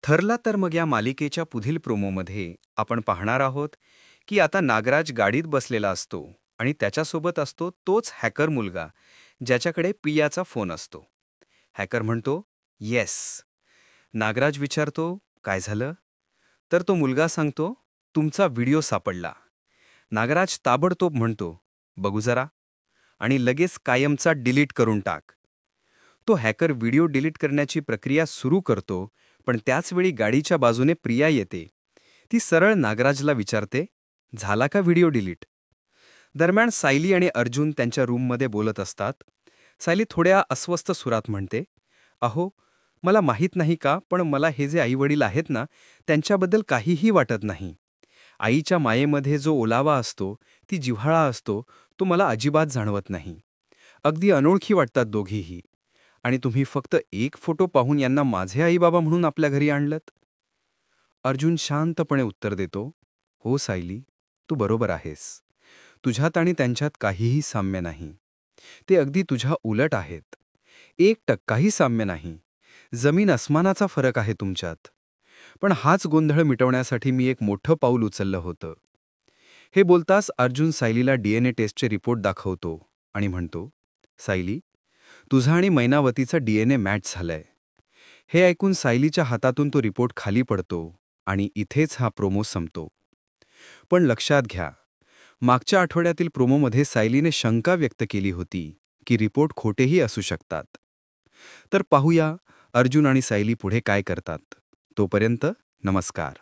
ठरला तर मग या मालिकेच्या पुढील प्रोमोमध्ये आपण पाहणार आहोत की आता नागराज गाडीत बसलेला असतो आणि त्याच्यासोबत असतो तोच हॅकर मुलगा ज्याच्याकडे पियाचा फोन असतो. हॅकर म्हणतो, येस. नागराज विचारतो, काय झालं? तर तो मुलगा सांगतो, तुमचा व्हिडिओ सापडला. नागराज ताबडतोब म्हणतो, बघू जरा, आणि लगेच कायमचा डिलीट करून टाक. तो हॅकर व्हिडिओ डिलीट करण्याची प्रक्रिया सुरू करतो, पण त्याचवेळी गाडीच्या बाजूने प्रिया येते. ती सरळ नागराजला विचारते, झाला का व्हिडिओ डिलीट? दरम्यान सायली आणि अर्जुन त्यांच्या रूममध्ये बोलत असतात. सायली थोड्या अस्वस्थ सुरात म्हणते, अहो, मला माहीत नाही का, पण मला हे जे आईवडील आहेत ना, त्यांच्याबद्दल काहीही वाटत नाही. आईच्या मायेमध्ये जो ओलावा असतो, ती जिव्हाळा असतो, तो मला अजिबात जाणवत नाही. अगदी अनोळखी वाटतात दोघीही. आणि तुम्ही फक्त एक फोटो पाहून यांना माझे आईबाबा म्हणून आपल्या घरी आणलत? अर्जुन शांतपणे उत्तर देतो, हो सायली, तू बरोबर आहेस. तुझ्यात आणि त्यांच्यात काहीही साम्य नाही. ते अगदी तुझ्या उलट आहेत. 1% साम्य नाही. जमीन अस्मानाचा फरक आहे तुमच्यात. पण हाच गोंधळ मिटवण्यासाठी मी एक मोठं पाऊल उचललं होतं. हे बोलताच अर्जुन सायलीला डीएनए टेस्टचे रिपोर्ट दाखवतो आणि म्हणतो, सायली, तुझा आणि मैनावतीचा डीएनए मॅच झालाय. हे ऐकून सायलीच्या हातातून तो रिपोर्ट खाली पडतो आणि इथेच हा प्रोमो संपतो. पण लक्षात घ्या, मागच्या आठवड्यातील प्रोमोमध्ये सायलीने शंका व्यक्त केली होती की रिपोर्ट खोटेही असू शकतात. तर पाहूया अर्जुन आणि सायली पुढे काय करतात. तोपर्यंत नमस्कार.